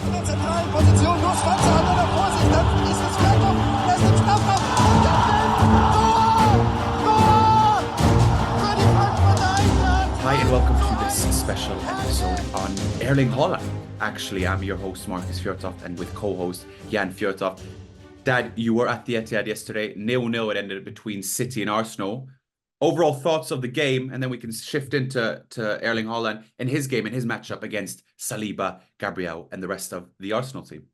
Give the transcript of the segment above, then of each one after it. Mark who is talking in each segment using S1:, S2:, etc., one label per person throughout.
S1: in der zentralen Position. Los, Franze, Hannover, Vorsicht, dann ist es Fernkampf, er ist im Strafraum. Tor! Für die Frankfurter Eintracht!
S2: Hi and welcome to this special episode on Erling Haaland. Actually, I'm your host, Marcus Fjørtoft, and with co-host Jan Fjørtoft. Dad, you were at the Etihad yesterday. 0-0 it ended between City and Arsenal. Overall thoughts of the game, and then we can shift into Erling Haaland and his game and his matchup against Saliba, Gabriel, and the rest of the Arsenal team.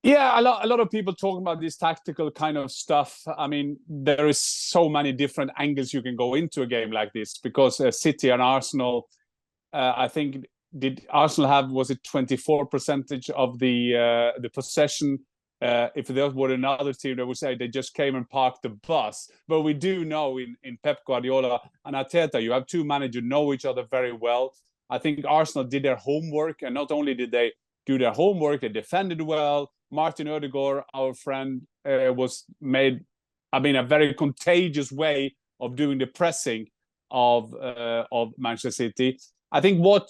S3: Yeah, a lot of people talking about this tactical kind of stuff. I mean, there is so many different angles you can go into a game like this because City and Arsenal, I think, did Arsenal have, was it 24% of the possession? If there were another team, they would say they just came and parked the bus. But we do know in Pep Guardiola and Arteta, you have two managers who know each other very well. I think Arsenal did their homework, and not only did they do their homework, they defended well. Martin Ødegaard, our friend, was made, a very contagious way of doing the pressing of Manchester City. I think what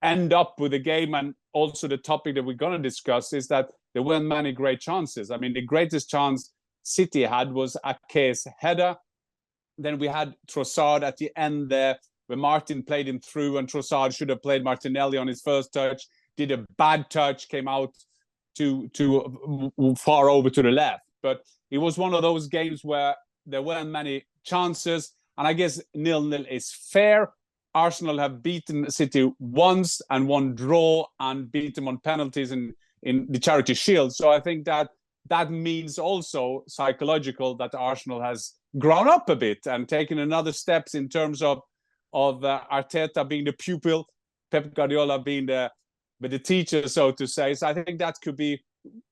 S3: end up with the game, and also the topic that we're going to discuss, is that there weren't many great chances. I mean, the greatest chance City had was Ake's header. Then we had Trossard at the end there, where Martin played him through, and Trossard should have played Martinelli on his first touch, did a bad touch, came out too far over to the left. But it was one of those games where there weren't many chances, and I guess 0-0 is fair. Arsenal have beaten City once and one draw and beat them on penalties in the Charity Shield. So I think that means also psychological that Arsenal has grown up a bit and taken another steps in terms of Arteta being the pupil, Pep Guardiola being the teacher, so to say. So I think that could be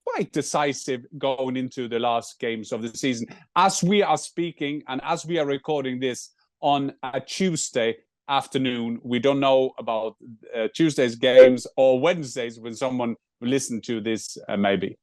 S3: quite decisive going into the last games of the season. As we are speaking and as we are recording this on a Tuesday afternoon, we don't know about Tuesday's games or Wednesdays when someone will listen to this, maybe.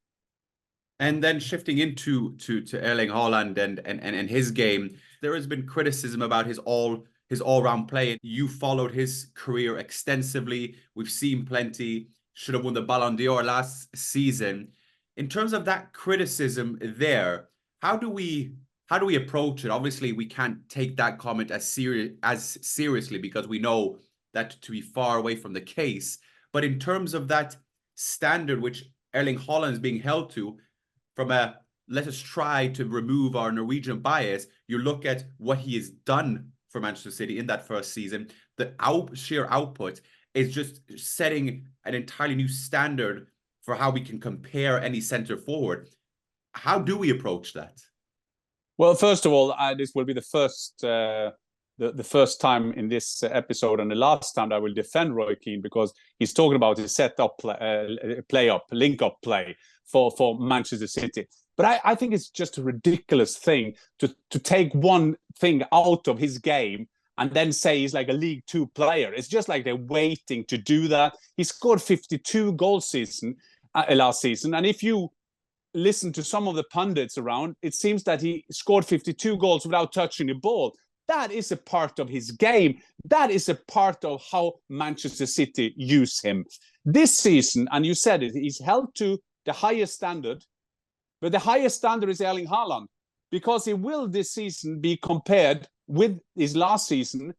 S2: And then shifting into Erling Haaland and his game, there has been criticism about his all-round play. You followed his career extensively. We've seen plenty. Should have won the Ballon d'Or last season. In terms of that criticism there, how do we approach it? Obviously, we can't take that comment as seriously because we know that to be far away from the case. But in terms of that standard which Erling Haaland is being held to, from a let us try to remove our Norwegian bias, you look at what he has done for Manchester City in that first season. The sheer output is just setting an entirely new standard for how we can compare any centre forward. How do we approach that?
S3: Well, first of all, this will be the first time in this episode and the last time that I will defend Roy Keane, because he's talking about his link-up play for Manchester City. But I think it's just a ridiculous thing to take one thing out of his game and then say he's like a League Two player. It's just like they're waiting to do that. He scored 52 goals last season, and if you listen to some of the pundits around, it seems that he scored 52 goals without touching the ball. That is a part of his game. That is a part of how Manchester City use him. This season, and you said it, he's held to the highest standard, but the highest standard is Erling Haaland, because he will this season be compared with his last season.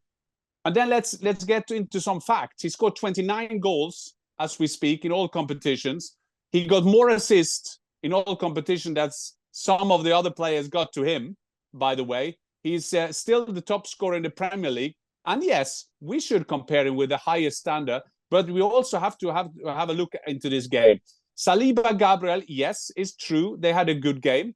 S3: And then let's get into some facts. He scored 29 goals as we speak in all competitions. He got more assists in all competition that's some of the other players got to him, by the way. He's still the top scorer in the Premier League. And yes, we should compare him with the highest standard, but we also have to have a look into this game. Saliba, Gabriel, yes, it's true. They had a good game.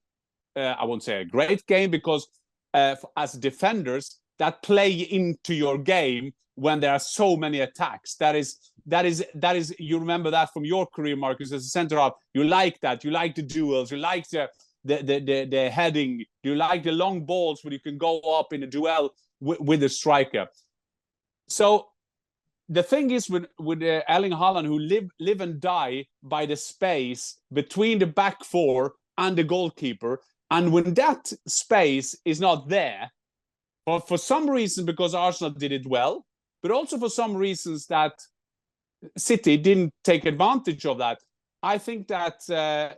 S3: I won't say a great game, because as defenders, that play into your game when there are so many attacks. That is. You remember that from your career, Marcus, as a centre half. You like that. You like the duels. You like the heading. You like the long balls where you can go up in a duel with the striker. So the thing is with Erling Haaland, who live and die by the space between the back four and the goalkeeper, and when that space is not there, for some reason, because Arsenal did it but also for some reasons that City didn't take advantage of that. I think that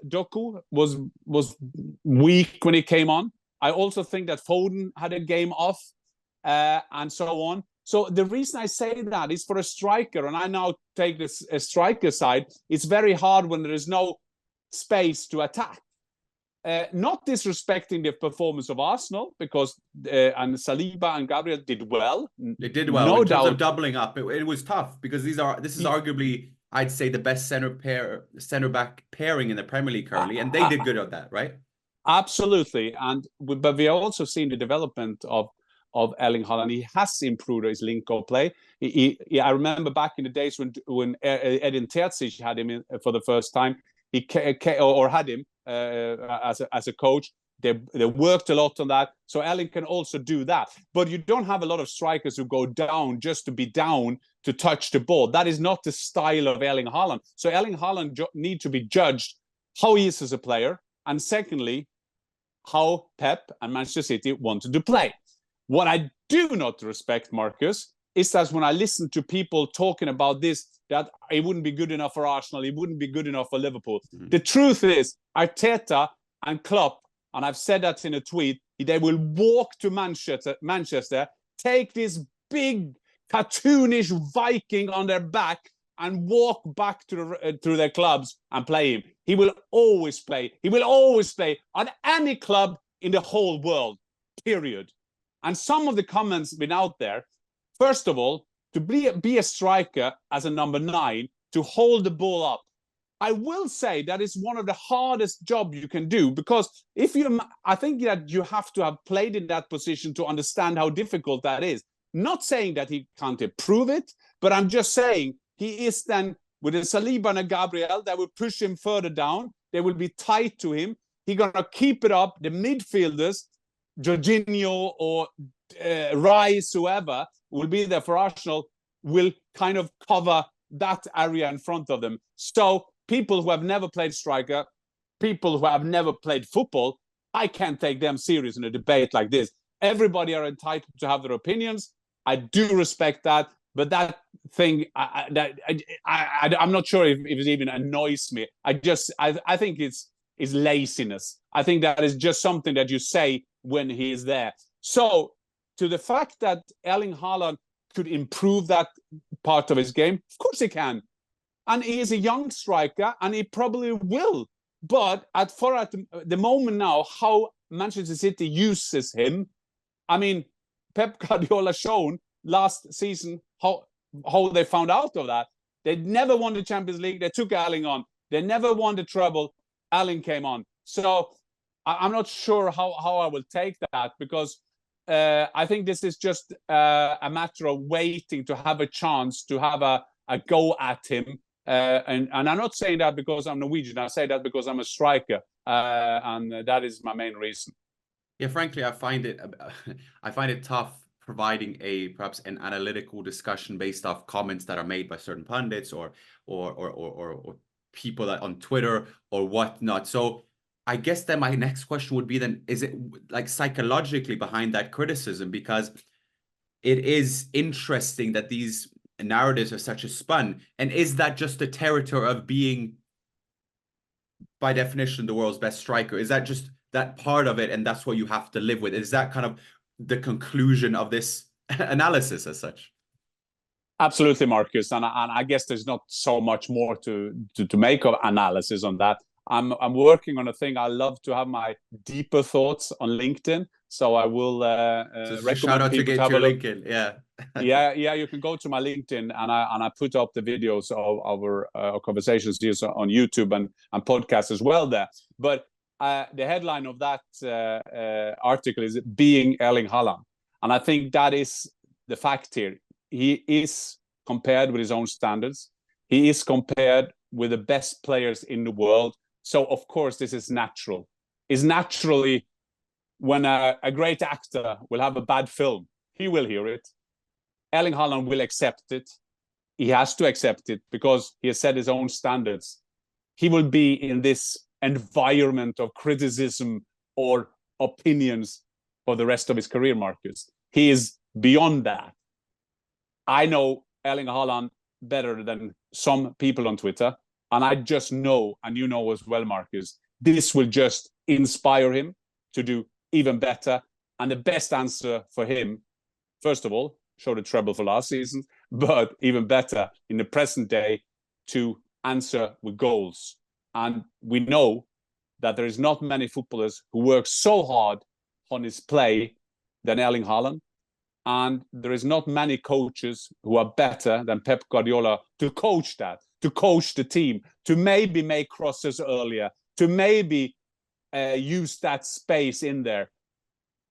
S3: Doku was weak when he came on. I also think that Foden had a game off, and so on. So the reason I say that is for a striker, and I now take this a striker side. It's very hard when there is no space to attack. Not disrespecting the performance of Arsenal, because and Saliba and Gabriel did well.
S2: They did well
S3: no
S2: in terms
S3: doubt.
S2: of doubling up. It was tough because this is arguably, I'd say, the best center back pairing in the Premier League currently, and they did good at that, right?
S3: Absolutely, but we have also seen the development of Erling Haaland. He has improved his link-up play. I remember back in the days when Edin Terzic had him in, for the first time. He had him as a coach. They worked a lot on that. So Erling can also do that. But you don't have a lot of strikers who go down just to be down to touch the ball. That is not the style of Erling Haaland. So Erling Haaland need to be judged how he is as a player, and secondly, how Pep and Manchester City wanted to play. What I do not respect, Marcus, is that when I listen to people talking about this, that it wouldn't be good enough for Arsenal, it wouldn't be good enough for Liverpool. Mm-hmm. The truth is, Arteta and Klopp, and I've said that in a tweet, they will walk to Manchester, take this big cartoonish Viking on their back and walk back to their clubs and play him. He will always play. He will always play on any club in the whole world, period. And some of the comments been out there, first of all, to be a striker as a number 9, to hold the ball up. I will say that is one of the hardest jobs you can do, because I think that you have to have played in that position to understand how difficult that is. Not saying that he can't improve it, but I'm just saying he is then with a Saliba and a Gabriel that will push him further down. They will be tight to him. He's going to keep it up. The midfielders, Jorginho or Rice, whoever will be there for Arsenal, will kind of cover that area in front of them. So people who have never played striker, people who have never played football, I can't take them serious in a debate like this. Everybody are entitled to have their opinions. I do respect that, but that thing, I'm not sure if it even annoys me. I think it's laziness. I think that is just something that you say when he is there. So to the fact that Erling Haaland could improve that part of his game, of course he can. And he is a young striker, and he probably will. But at the moment now, how Manchester City uses him, I mean, Pep Guardiola shown last season how they found out of that. They never won the Champions League. They took Erling on. They never won the treble. Erling came on. So I'm not sure how I will take that, because I think this is just a matter of waiting to have a chance to have a go at him. And I'm not saying that because I'm Norwegian. I say that because I'm a striker, and that is my main reason.
S2: Yeah, frankly, I find it tough providing perhaps an analytical discussion based off comments that are made by certain pundits or people on Twitter or whatnot. So I guess then my next question would be then, is it like psychologically behind that criticism? Because it is interesting that these narratives are such a spun. And is that just the territory of being, by definition, the world's best striker? Is that just that part of it, and that's what you have to live with? Is that kind of the conclusion of this analysis as such?
S3: Absolutely, Marcus. And I guess there's not so much more to make of analysis on that. I'm working on a thing. I love to have my deeper thoughts on LinkedIn. So I will recommend
S2: shout out
S3: people
S2: to get your LinkedIn. Yeah.
S3: yeah. You can go to my LinkedIn, and I put up the videos of our conversations here on YouTube and podcasts as well there. But the headline of that article is "Being Erling Haaland," and I think that is the fact here. He is compared with his own standards. He is compared with the best players in the world. So of course this is natural. It's naturally when a great actor will have a bad film, he will hear it. Erling Haaland will accept it. He has to accept it because he has set his own standards. He will be in this environment of criticism or opinions for the rest of his career, Marcus. He is beyond that. I know Erling Haaland better than some people on Twitter. And I just know, and you know as well, Marcus, this will just inspire him to do even better. And the best answer for him, first of all, show the treble for last season, but even better in the present day, to answer with goals. And we know that there is not many footballers who work so hard on his play than Erling Haaland. And there is not many coaches who are better than Pep Guardiola to coach that, to coach the team, to maybe make crosses earlier, to maybe use that space in there.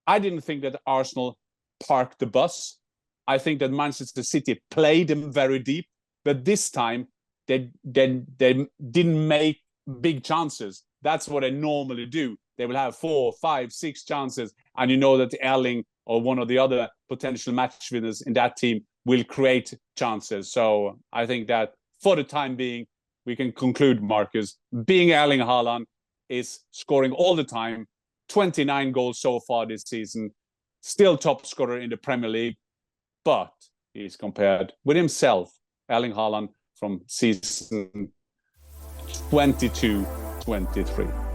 S3: I didn't think that Arsenal parked the bus. I think that Manchester City played them very deep, but this time they didn't make big chances. That's what they normally do. They will have 4, 5, 6 chances, and you know that Erling or one of the other potential match winners in that team will create chances. So I think that for the time being, we can conclude, Marcus, being Erling Haaland is scoring all the time, 29 goals so far this season, still top scorer in the Premier League, but he's compared with himself, Erling Haaland, from season 22-23.